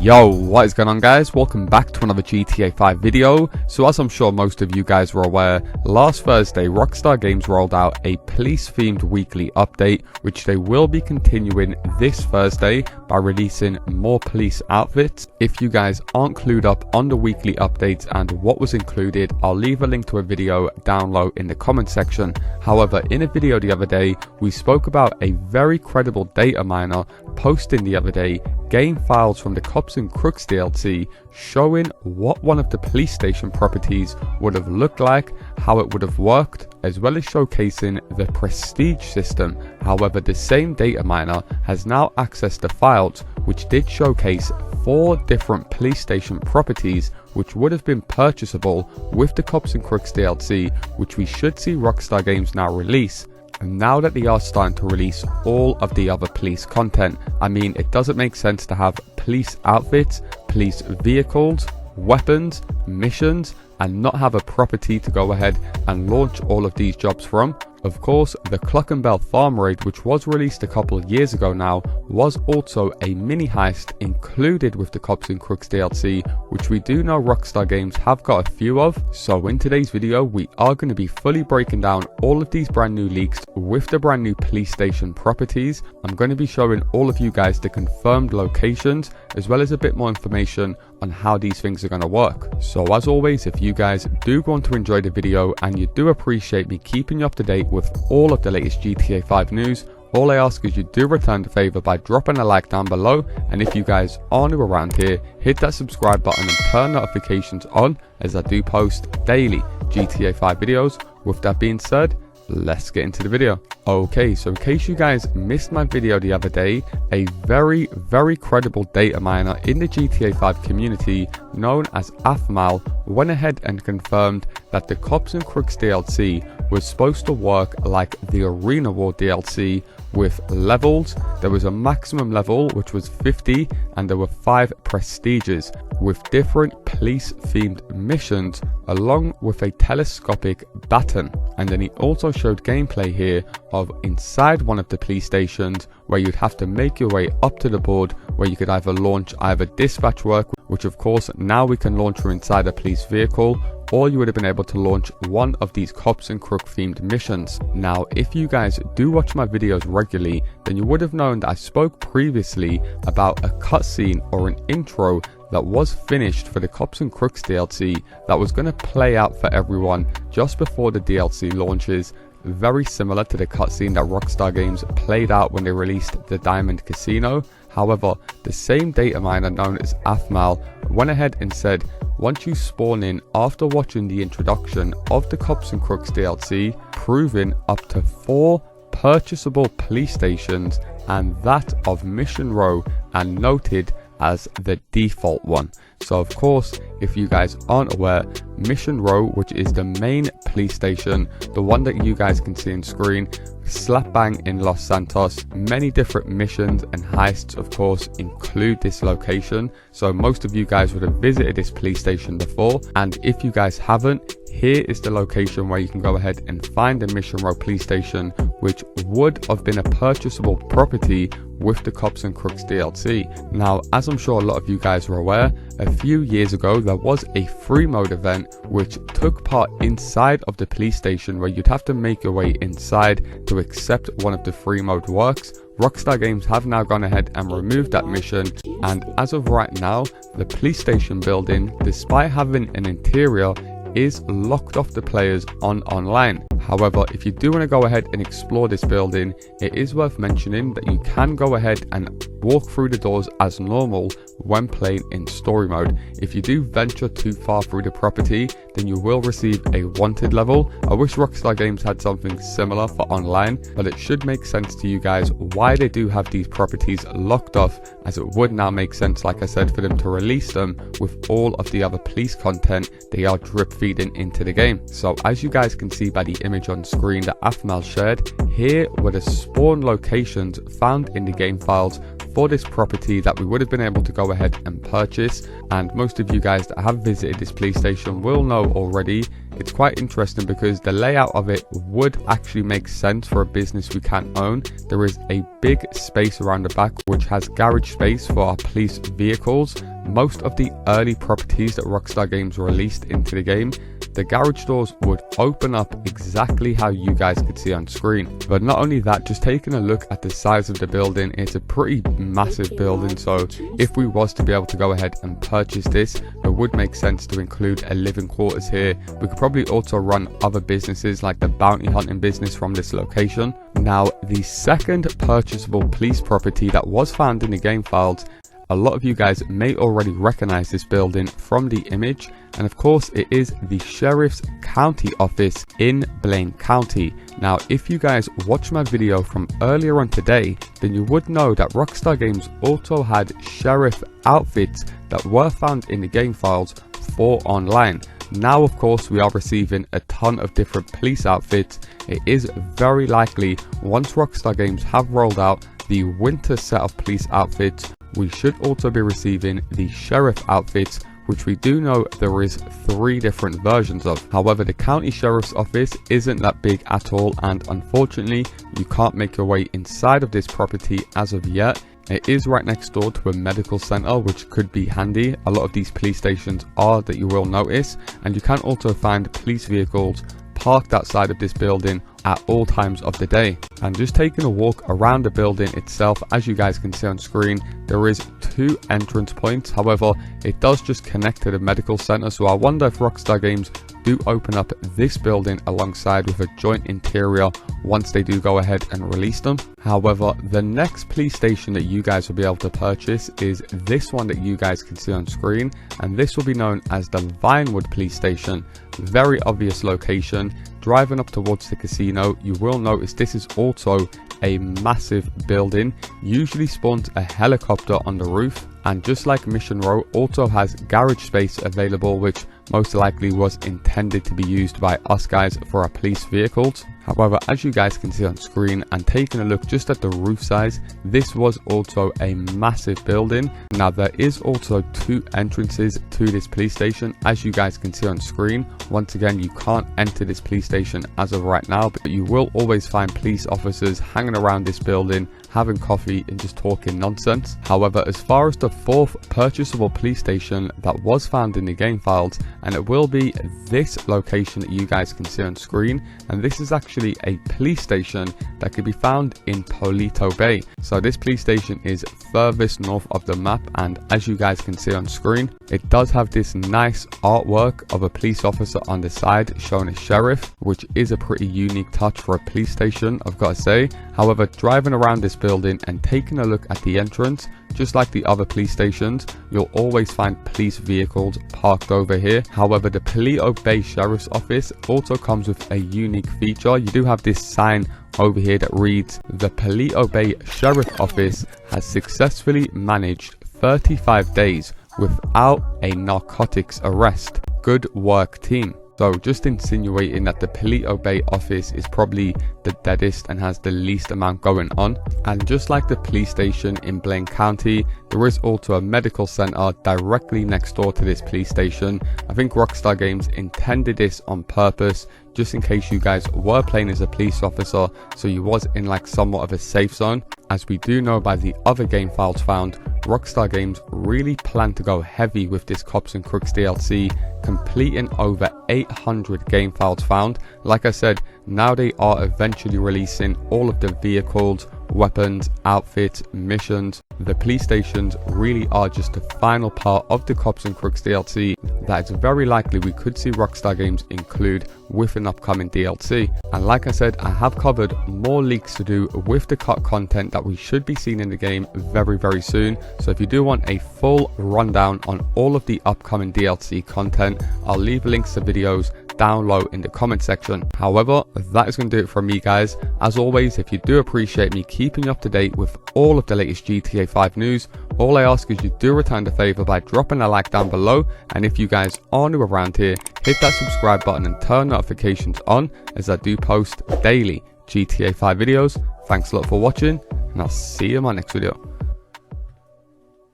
Yo, what is going on guys? Welcome back to another GTA 5 video. So as I'm sure most of you guys were aware, last Thursday Rockstar Games rolled out a police themed weekly update, which they will be continuing this Thursday by releasing more police outfits. If you guys aren't clued up on the weekly updates and what was included, I'll leave a link to a video down low in the comment section. However, in a video the other day, we spoke about a very credible data miner posting the other day game files from the COPS N CROOKS DLC showing what one of the police station properties would have looked like, how it would have worked, as well as showcasing the prestige system. However, the same data miner has now accessed the files which did showcase 4 different police station properties which would have been purchasable with the COPS N CROOKS DLC, which we should see Rockstar Games now release. And now that they are starting to release all of the other police content, I mean, it doesn't make sense to have police outfits, police vehicles, weapons, missions, and not have a property to go ahead and launch all of these jobs from. Of course, the Cluck and Bell Farm Raid, which was released a couple of years ago now, was also a mini heist included with the COPS N CROOKS DLC, which we do know Rockstar Games have got a few of. So in today's video, we are going to be fully breaking down all of these brand new leaks with the brand new police station properties. I'm going to be showing all of you guys the confirmed locations, as well as a bit more information on how these things are going to work. So as always, if you guys do want to enjoy the video and you do appreciate me keeping you up to date with all of the latest GTA 5 news, all I ask is you do return the favor by dropping a like down below, and if you guys are new around here, hit that subscribe button and turn notifications on, as I do post daily GTA 5 videos. With that being said, let's get into the video. Okay, so in case you guys missed my video the other day, a very credible data miner in the GTA 5 community known as Afmal went ahead and confirmed that the COPS N CROOKS DLC was supposed to work like the Arena War DLC with levels. There was a maximum level which was 50, and there were 5 prestiges with different police themed missions along with a telescopic baton. And then he also showed gameplay here of inside one of the police stations where you'd have to make your way up to the board where you could either launch either dispatch work, which of course now we can launch from inside a police vehicle, or you would have been able to launch one of these COPS N CROOKS themed missions. Now, if you guys do watch my videos regularly, then you would have known that I spoke previously about a cutscene or an intro that was finished for the COPS N CROOKS DLC that was going to play out for everyone just before the DLC launches, very similar to the cutscene that Rockstar Games played out when they released the Diamond Casino. However, the same data miner known as Afmal went ahead and said, once you spawn in after watching the introduction of the COPS N CROOKS DLC, proving up to 4 purchasable police stations and that of Mission Row, and noted as the default one. So of course, if you guys aren't aware, Mission Row, which is the main police station, the one that you guys can see on screen, slap bang in Los Santos, many different missions and heists of course include this location. So most of you guys would have visited this police station before, and if you guys haven't, here is the location where you can go ahead and find the Mission Row police station, which would have been a purchasable property with the COPS N CROOKS DLC. Now, as I'm sure a lot of you guys are aware, a few years ago there was a free mode event which took part inside of the police station where you'd have to make your way inside to accept one of the free mode works. Rockstar Games have now gone ahead and removed that mission, and as of right now, the police station building, despite having an interior, is locked off the players on online. However, if you do want to go ahead and explore this building, it is worth mentioning that you can go ahead and walk through the doors as normal when playing in story mode. If you do venture too far through the property, then you will receive a wanted level. I wish Rockstar Games had something similar for online, but it should make sense to you guys why they do have these properties locked off, as it would now make sense, like I said, for them to release them with all of the other police content they are drip feeding into the game. So as you guys can see by the image on screen that Afmal shared, here were the spawn locations found in the game files for this property that we would have been able to go ahead and purchase. And most of you guys that have visited this police station will know already It's quite interesting because the layout of it would actually make sense for a business we can't own. There is a big space around the back which has garage space for our police vehicles. Most of the early properties that Rockstar Games released into the game, the garage doors would open up exactly how you guys could see on screen. But not only that, just taking a look at the size of the building, it's a pretty massive building. So if we was to be able to go ahead and purchase this, it would make sense to include a living quarters here. We could probably also run other businesses like the bounty hunting business from this location. Now, the second purchasable police property that was found in the game files, a lot of you guys may already recognize this building from the image, and of course it is the Sheriff's County office in Blaine County. Now, if you guys watched my video from earlier on today, then you would know that Rockstar Games also had sheriff outfits that were found in the game files for online. Now, of course, we are receiving a ton of different police outfits. It is very likely once Rockstar Games have rolled out the winter set of police outfits, we should also be receiving the sheriff outfits, which we do know there is 3 different versions of. However, the county sheriff's office isn't that big at all, and unfortunately you can't make your way inside of this property as of yet. It is right next door to a medical center, which could be handy. A lot of these police stations are, that you will notice, and you can also find police vehicles parked outside of this building at all times of the day. And just taking a walk around the building itself, as you guys can see on screen, there is 2 entrance points. However, it does just connect to the medical center, so I wonder if Rockstar Games do open up this building alongside with a joint interior once they do go ahead and release them. However, the next police station that you guys will be able to purchase is this one that you guys can see on screen, and this will be known as the Vinewood police station. Very obvious location. Driving up towards the casino, you will notice this is also a massive building. Usually spawns a helicopter on the roof, and just like Mission Row, also has garage space available, which most likely was intended to be used by us guys for our police vehicles. However, as you guys can see on screen and taking a look just at the roof size, this was also a massive building. Now, there is also 2 entrances to this police station, as you guys can see on screen. Once again, you can't enter this police station as of right now, but you will always find police officers hanging around this building, having coffee and just talking nonsense. However, as far as the 4th purchasable police station that was found in the game files, and it will be this location that you guys can see on screen, and this is actually a police station that can be found in Paleto Bay. So this police station is furthest north of the map, and as you guys can see on screen, it does have this nice artwork of a police officer on the side showing a sheriff, which is a pretty unique touch for a police station, I've got to say. However, driving around this building and taking a look at the entrance, just like the other police stations, you'll always find police vehicles parked over here. However, the Paleto Bay Sheriff's Office also comes with a unique feature. You do have this sign over here that reads, "The Paleto Bay Sheriff Office has successfully managed 35 days without a narcotics arrest. Good work, team." So just insinuating that the Paleto Bay office is probably the deadest and has the least amount going on. And just like the police station in Blaine County, there is also a medical center directly next door to this police station. I think Rockstar Games intended this on purpose, just in case you guys were playing as a police officer, so you was in like somewhat of a safe zone. As we do know by the other game files found, Rockstar Games really plan to go heavy with this COPS N CROOKS DLC, completing over 800 game files found. Like I said, now they are eventually releasing all of the vehicles, weapons, outfits, missions. The police stations really are just the final part of the COPS N CROOKS DLC that it's very likely we could see Rockstar Games include with an upcoming DLC. And like I said, I have covered more leaks to do with the cut content that we should be seeing in the game very soon. So if you do want a full rundown on all of the upcoming DLC content, I'll leave links to videos down low in the comment section. However, that is going to do it from me, guys. As always, if you do appreciate me keeping you up to date with all of the latest GTA 5 news, all I ask is you do return the favor by dropping a like down below, and if you guys are new around here, hit that subscribe button and turn notifications on, as I do post daily GTA 5 videos. Thanks a lot for watching, and I'll see you in my next video.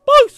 Peace!